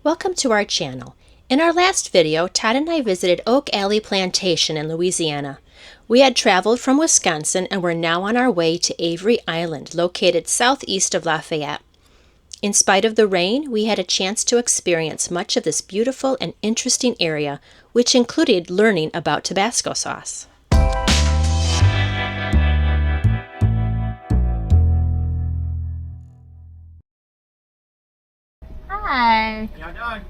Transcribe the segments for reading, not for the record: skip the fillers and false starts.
Welcome to our channel. In our last video, Todd and I visited Alley Plantation in Louisiana. We had traveled from Wisconsin and were now on our way to Avery Island, located southeast of Lafayette. In spite of the rain, we had a chance to experience much of this beautiful and interesting area, which included learning about Tabasco sauce. Hi. How you doing?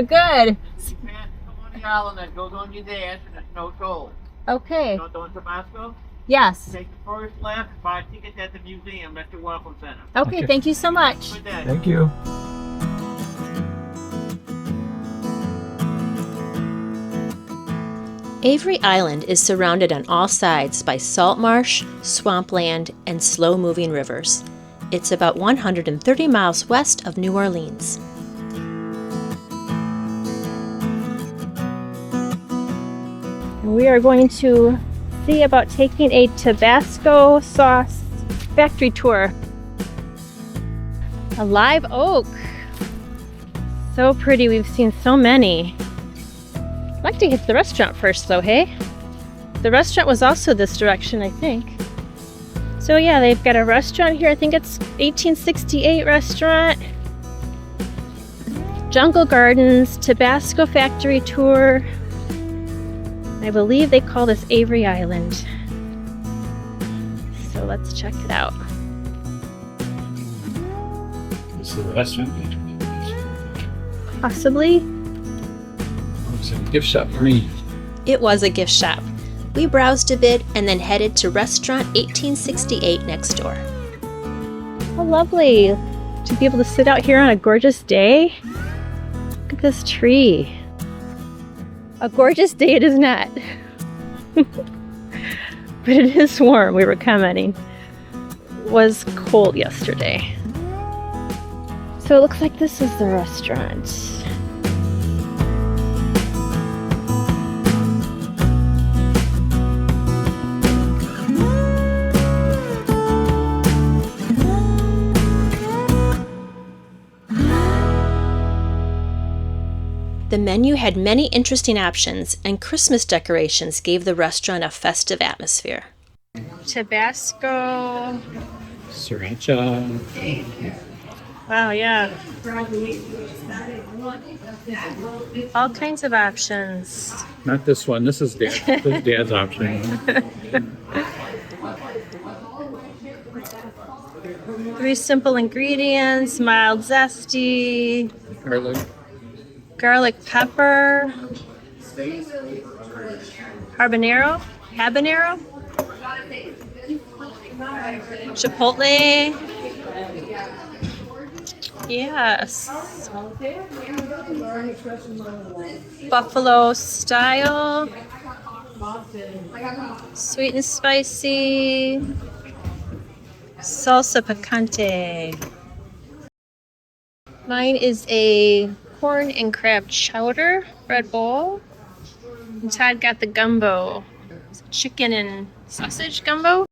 Good. You can't come on the island that goes on your dash and there's no toll. Okay. You know doing Tabasco? Yes. Take the first left, buy a ticket at the museum. That's your welcome center. Okay, thank you so much. Good day. Thank you. Avery Island is surrounded on all sides by salt marsh, swampland, and slow-moving rivers. It's about 130 miles west of New Orleans. We are going to see about taking a Tabasco sauce factory tour. A live oak. So pretty. We've seen so many. I'd like to hit the restaurant first though, hey? The restaurant was also this direction, I think. So yeah, they've got a restaurant here. I think it's 1868 restaurant. Jungle Gardens, Tabasco factory tour. I believe they call this Avery Island. So let's check it out. This is the restaurant. Possibly. It's a gift shop for me. It was a gift shop. We browsed a bit and then headed to restaurant 1868 next door. How lovely to be able to sit out here on a gorgeous day. Look at this tree. A gorgeous day it is not. But it is warm, we were commenting. It was cold yesterday. So it looks like this is the restaurant. The menu had many interesting options, and Christmas decorations gave the restaurant a festive atmosphere. Tabasco. Sriracha. Wow, yeah. All kinds of options. Not this one. This is Dad. This is Dad's option. 3 simple ingredients, mild zesty, garlic pepper, habanero, chipotle, yes, buffalo style, sweet and spicy, salsa picante. Mine is a corn and crab chowder bread bowl. And Todd got the gumbo. It's chicken and sausage gumbo.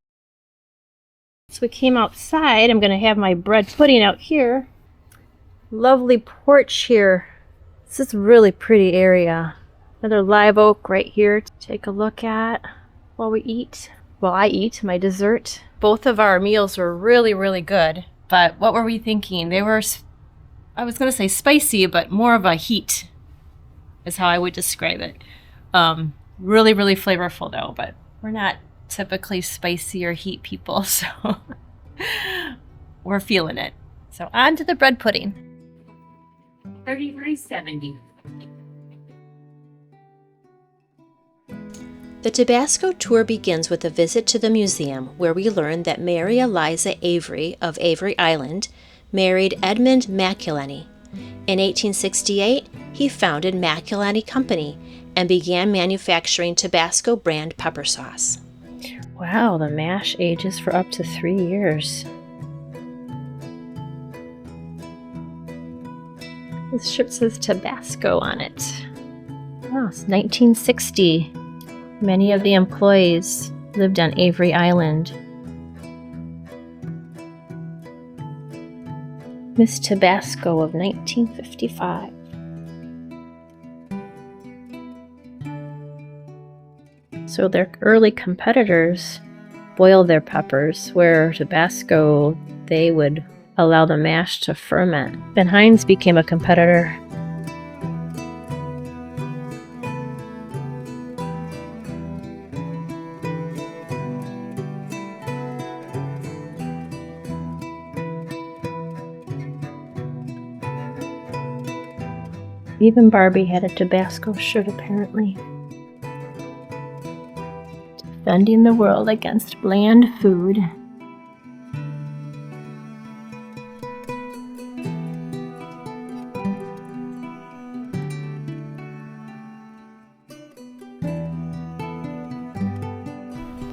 So we came outside. I'm going to have my bread pudding out here. Lovely porch here. This is a really pretty area. Another live oak right here to take a look at while we eat. While I eat my dessert. Both of our meals were really, really good. But what were we thinking? They were, I was going to say spicy, but more of a heat is how I would describe it. Really, really flavorful though, but we're not typically spicy or heat people, so we're feeling it. So on to the bread pudding. $33.70. The Tabasco tour begins with a visit to the museum, where we learn that Mary Eliza Avery of Avery Island married Edmund McIlhenny. In 1868, he founded McIlhenny Company and began manufacturing Tabasco brand pepper sauce. Wow, the mash ages for up to 3 years. This shirt says Tabasco on it. Oh, it's 1960. Many of the employees lived on Avery Island. Miss Tabasco of 1955. So their early competitors boil their peppers, where Tabasco, they would allow the mash to ferment. Then Heinz became a competitor. Even Barbie had a Tabasco shirt, apparently. Defending the world against bland food.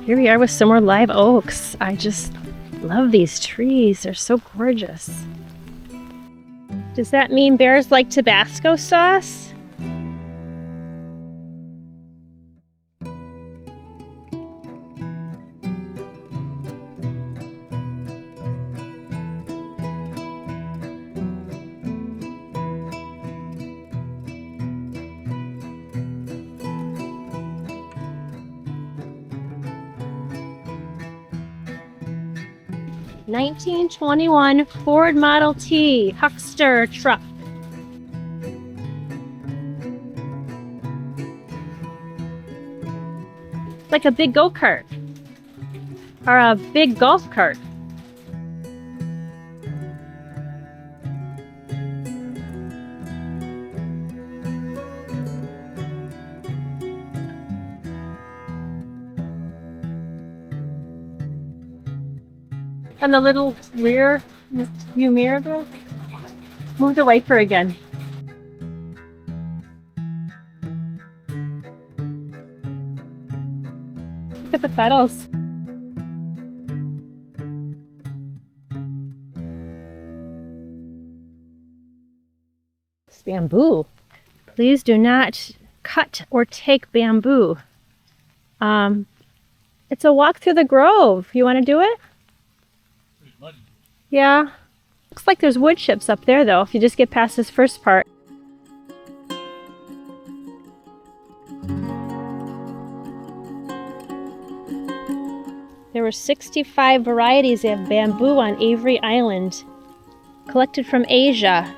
Here we are with some more live oaks. I just love these trees. They're so gorgeous. Does that mean bears like Tabasco sauce? (1921) Ford Model T Huckster truck. Like a big go-kart or a big golf cart. And the little rear view mirror there, move the wiper again. Look at the pedals. It's bamboo. Please do not cut or take bamboo. It's a walk through the grove. You want to do it? Yeah. Looks like there's wood chips up there, though, if you just get past this first part. There were 65 varieties of bamboo on Avery Island, collected from Asia.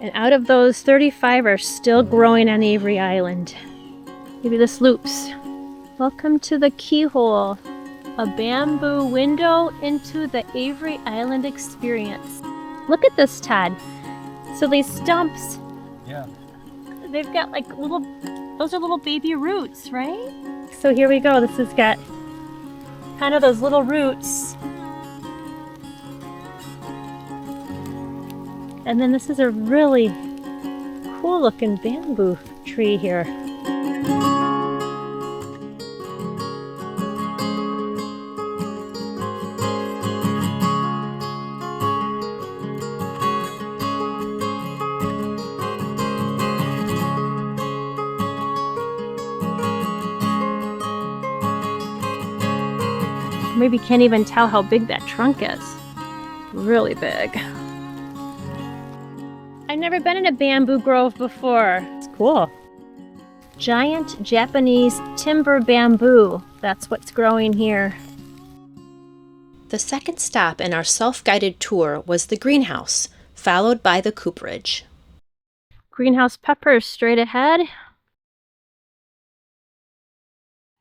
And out of those, 35 are still growing on Avery Island. Maybe this loops. Welcome to the keyhole. A bamboo window into the Avery Island experience. Look at this, Todd. So these stumps, Yeah. they've got like those are little baby roots, right? So here we go. This has got kind of those little roots. And then this is a really cool looking bamboo tree here. Maybe can't even tell how big that trunk is. Really big. I've never been in a bamboo grove before. It's cool. Giant Japanese timber bamboo. That's what's growing here. The second stop in our self-guided tour was the greenhouse, followed by the cooperage. Greenhouse peppers straight ahead.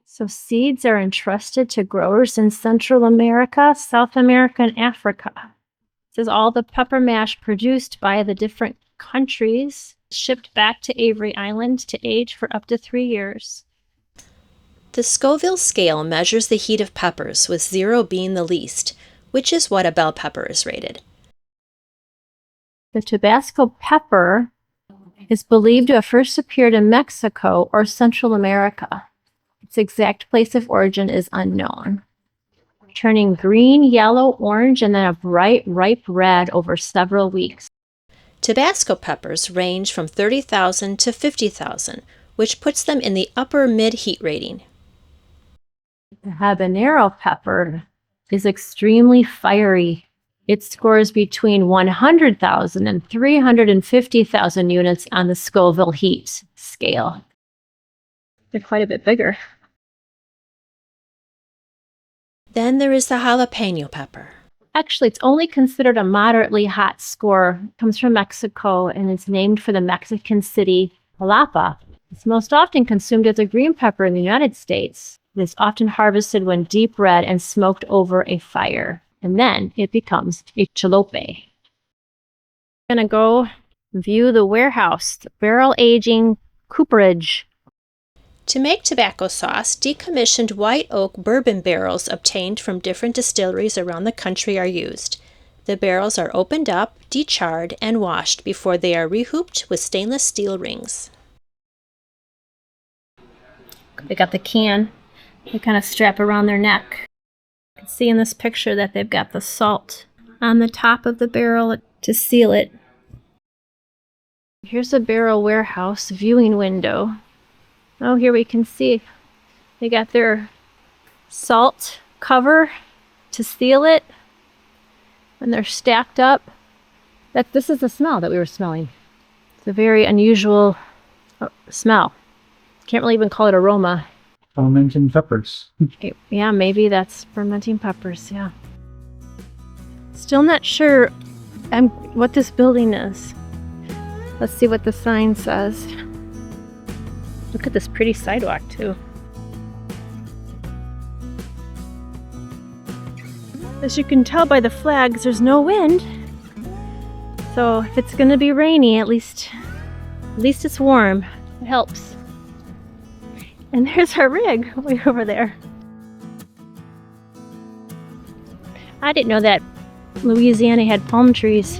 So seeds are entrusted to growers in Central America, South America, and Africa. This is all the pepper mash produced by the different countries, shipped back to Avery Island to age for up to 3 years. The Scoville scale measures the heat of peppers, with 0 being the least, which is what a bell pepper is rated. The Tabasco pepper is believed to have first appeared in Mexico or Central America. Its exact place of origin is unknown. Turning green, yellow, orange, and then a bright, ripe red over several weeks. Tabasco peppers range from 30,000 to 50,000, which puts them in the upper mid-heat rating. The habanero pepper is extremely fiery. It scores between 100,000 and 350,000 units on the Scoville heat scale. They're quite a bit bigger. Then there is the jalapeno pepper. Actually, it's only considered a moderately hot score. It comes from Mexico and it's named for the Mexican city Jalapa. It's most often consumed as a green pepper in the United States. It is often harvested when deep red and smoked over a fire. And then it becomes a chalupe. I'm going to go view the warehouse, the barrel aging cooperage. To make tobacco sauce, decommissioned white oak bourbon barrels obtained from different distilleries around the country are used. The barrels are opened up, decharred, and washed before they are rehooped with stainless steel rings. They got the can. They kind of strap around their neck. You can see in this picture that they've got the salt on the top of the barrel to seal it. Here's a barrel warehouse viewing window. Oh, here we can see they got their salt cover to seal it. And they're stacked up. This is the smell that we were smelling. It's a very unusual smell. Can't really even call it aroma. Fermenting peppers. Yeah, maybe that's fermenting peppers, yeah. Still not sure what this building is. Let's see what the sign says. Look at this pretty sidewalk, too. As you can tell by the flags, there's no wind. So if it's going to be rainy, at least it's warm. It helps. And there's our rig way over there. I didn't know that Louisiana had palm trees.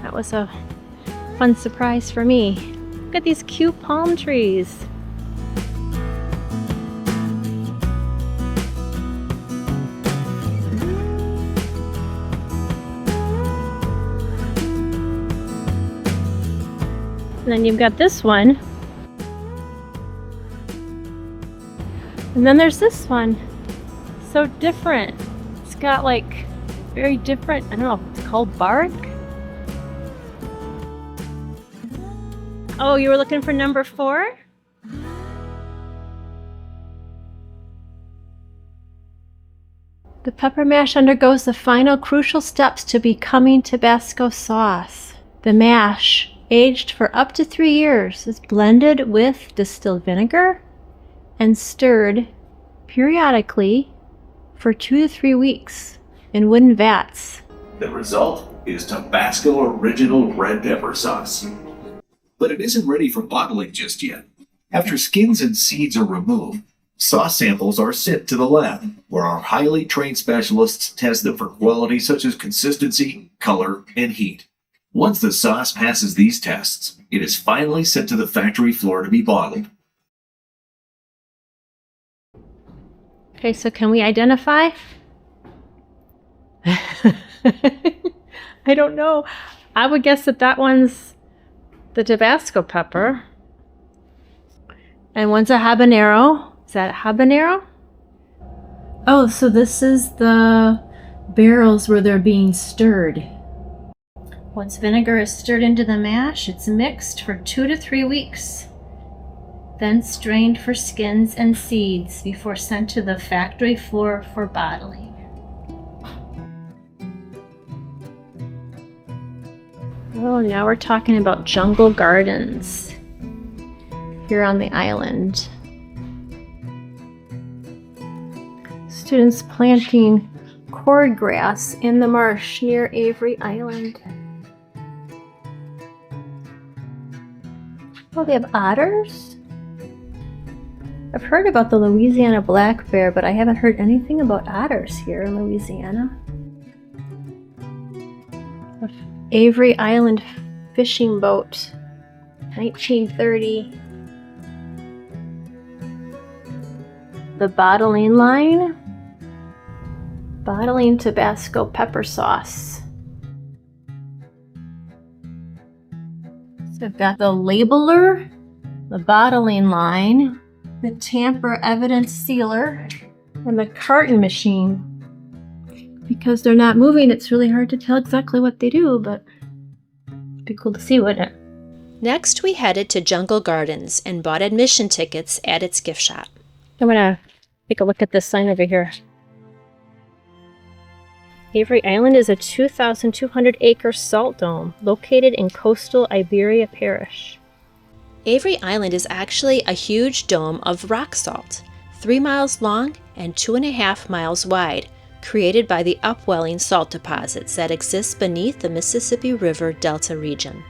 That was a fun surprise for me. Look at these cute palm trees. And then you've got this one. And then there's this one. So different. It's got like very different, I don't know, it's called bark. Oh, you were looking for number 4? The pepper mash undergoes the final crucial steps to becoming Tabasco sauce. The mash, aged for up to 3 years, is blended with distilled vinegar and stirred periodically for 2 to 3 weeks in wooden vats. The result is Tabasco Original Red Pepper Sauce. But it isn't ready for bottling just yet. After skins and seeds are removed, sauce samples are sent to the lab, where our highly trained specialists test them for qualities such as consistency, color, and heat. Once the sauce passes these tests, it is finally sent to the factory floor to be bottled. Okay, so can we identify? I don't know. I would guess that one's the Tabasco pepper. And one's a habanero. Is that a habanero? Oh, so this is the barrels where they're being stirred. Once vinegar is stirred into the mash, it's mixed for 2 to 3 weeks. Then strained for skins and seeds before sent to the factory floor for bottling. Oh, now we're talking about jungle gardens here on the island. Students planting cordgrass in the marsh near Avery Island. Oh, they have otters? I've heard about the Louisiana black bear, but I haven't heard anything about otters here in Louisiana. Avery Island fishing boat, 1930. The bottling line, bottling Tabasco pepper sauce. So I've got the labeler, the bottling line, the tamper evidence sealer, and the carton machine. Because they're not moving, it's really hard to tell exactly what they do, but it'd be cool to see, wouldn't it? Next, we headed to Jungle Gardens and bought admission tickets at its gift shop. I'm gonna take a look at this sign over here. Avery Island is a 2,200-acre salt dome located in coastal Iberia Parish. Avery Island is actually a huge dome of rock salt, 3 miles long and 2.5 miles wide, created by the upwelling salt deposits that exist beneath the Mississippi River Delta region.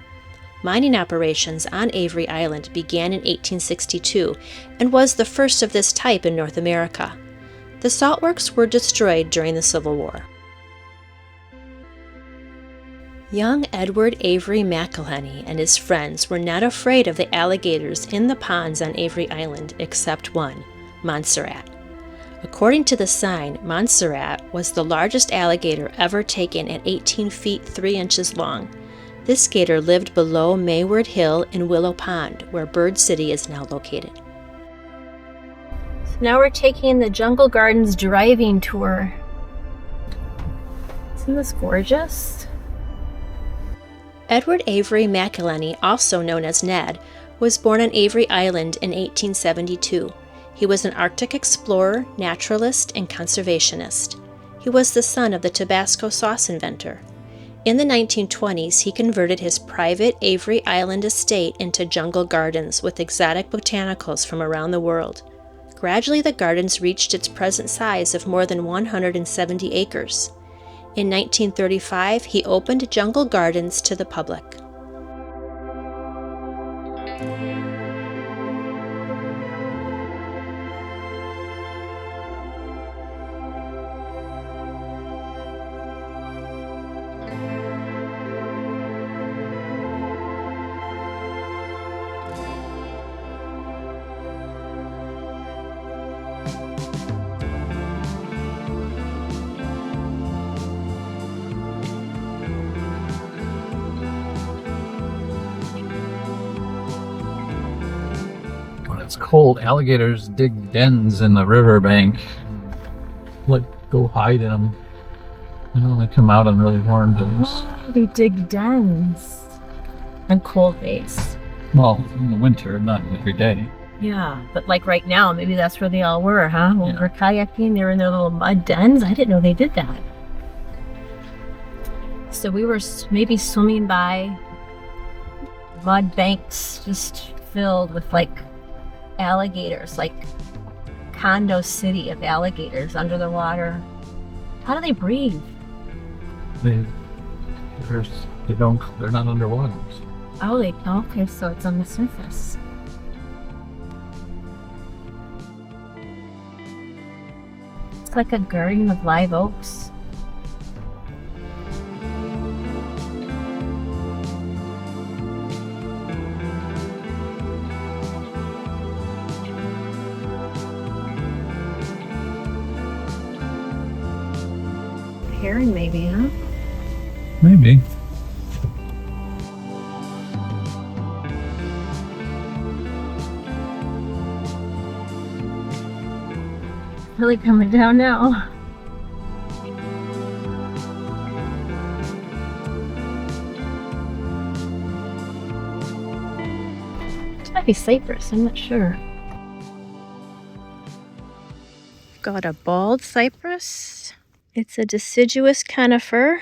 Mining operations on Avery Island began in 1862 and was the first of this type in North America. The saltworks were destroyed during the Civil War. Young Edward Avery McElhenney and his friends were not afraid of the alligators in the ponds on Avery Island except one, Montserrat. According to the sign, Montserrat was the largest alligator ever taken at 18 feet 3 inches long. This gator lived below Mayward Hill in Willow Pond, where Bird City is now located. So now we're taking the Jungle Gardens driving tour. Isn't this gorgeous? Edward Avery McElhenney, also known as Ned, was born on Avery Island in 1872. He was an Arctic explorer, naturalist, and conservationist. He was the son of the Tabasco Sauce inventor. In the 1920s, he converted his private Avery Island estate into jungle gardens with exotic botanicals from around the world. Gradually, the gardens reached its present size of more than 170 acres. In 1935, he opened jungle gardens to the public. It's cold. Alligators dig dens in the riverbank. Like, go hide in them. You know, they come out on really warm days. Oh, they dig dens on cold days. Well, in the winter, not every day. Yeah, but like right now, maybe that's where they all were, huh? When Yeah. we're kayaking, they were in their little mud dens. I didn't know they did that. So we were maybe swimming by mud banks just filled with like alligators, like Condo City of alligators under the water. How do they breathe? They're not underwater. Oh, okay, so it's on the surface. It's like a garden of live oaks. Heron, maybe, huh? Maybe. Really coming down now. This might be cypress, I'm not sure. Got a bald cypress. It's a deciduous conifer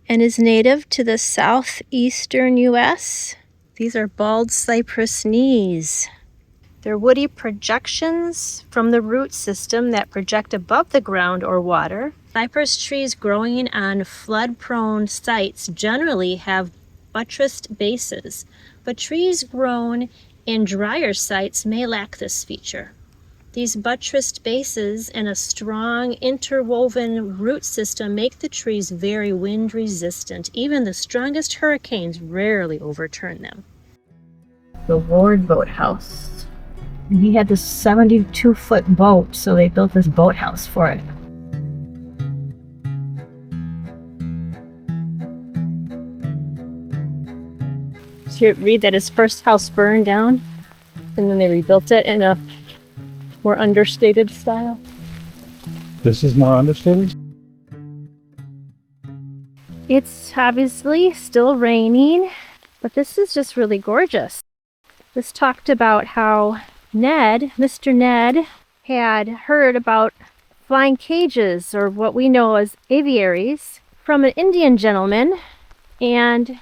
and is native to the southeastern U.S. These are bald cypress knees. They're woody projections from the root system that project above the ground or water. Cypress trees growing on flood-prone sites generally have buttressed bases, but trees grown in drier sites may lack this feature. These buttressed bases and a strong interwoven root system make the trees very wind resistant. Even the strongest hurricanes rarely overturn them. The Ward Boathouse. And he had this 72-foot boat, so they built this boathouse for it. So you read that his first house burned down, and then they rebuilt it in a more understated style. This is more understated? It's obviously still raining, but this is just really gorgeous. This talked about how Ned, Mr. Ned, had heard about flying cages, or what we know as aviaries, from an Indian gentleman, and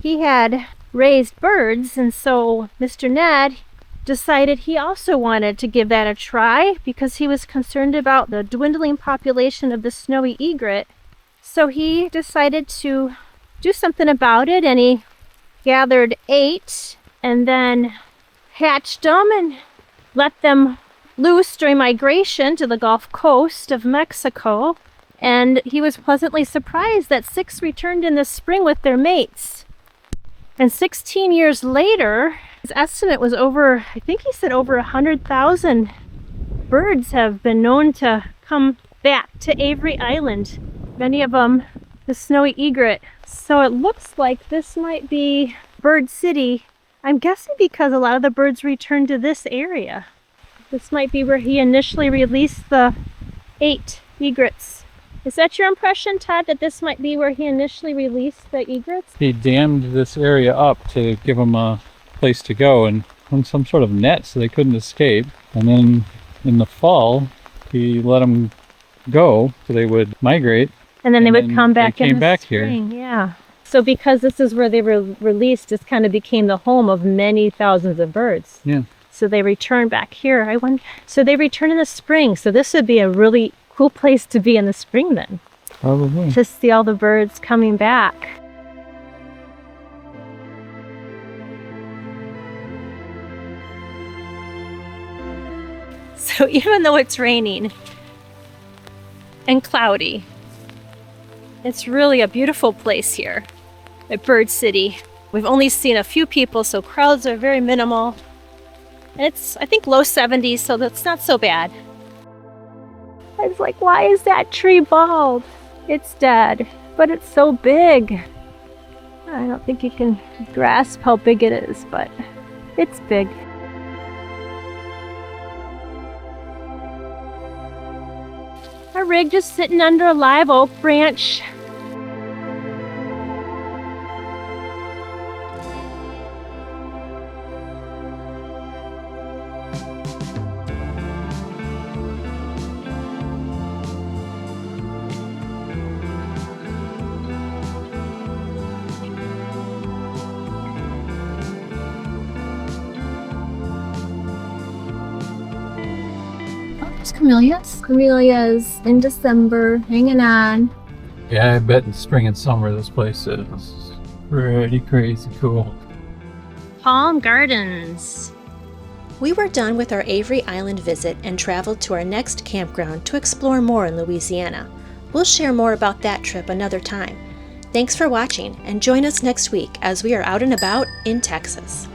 he had raised birds, and so Mr. Ned decided he also wanted to give that a try because he was concerned about the dwindling population of the snowy egret. So he decided to do something about it, and he gathered 8 and then hatched them and let them loose during migration to the Gulf Coast of Mexico. And he was pleasantly surprised that 6 returned in the spring with their mates. And 16 years later, his estimate was over, I think he said over 100,000 birds have been known to come back to Avery Island. Many of them the snowy egret. So it looks like this might be Bird City. I'm guessing because a lot of the birds return to this area. This might be where he initially released the 8 egrets. Is that your impression, Todd, that this might be where he initially released the egrets? He dammed this area up to give them a place to go and on some sort of net so they couldn't escape. And then in the fall, he let them go so they would migrate. And then they would come back in the spring. Here. Yeah. So because this is where they were released, this kind of became the home of many thousands of birds. Yeah. So they return back here. I wonder. So they return in the spring. So this would be a really cool place to be in the spring then. Probably. To see all the birds coming back. So even though it's raining and cloudy, it's really a beautiful place here at Bird City. We've only seen a few people, so crowds are very minimal. And it's, I think, low 70s, so that's not so bad. I was like, why is that tree bald? It's dead, but it's so big. I don't think you can grasp how big it is, but it's big. Our rig just sitting under a live oak branch. Camellias. Camellias in December, hanging on. Yeah, I bet in spring and summer this place is pretty crazy cool. Palm Gardens. We were done with our Avery Island visit and traveled to our next campground to explore more in Louisiana. We'll share more about that trip another time. Thanks for watching, and join us next week as we are out and about in Texas.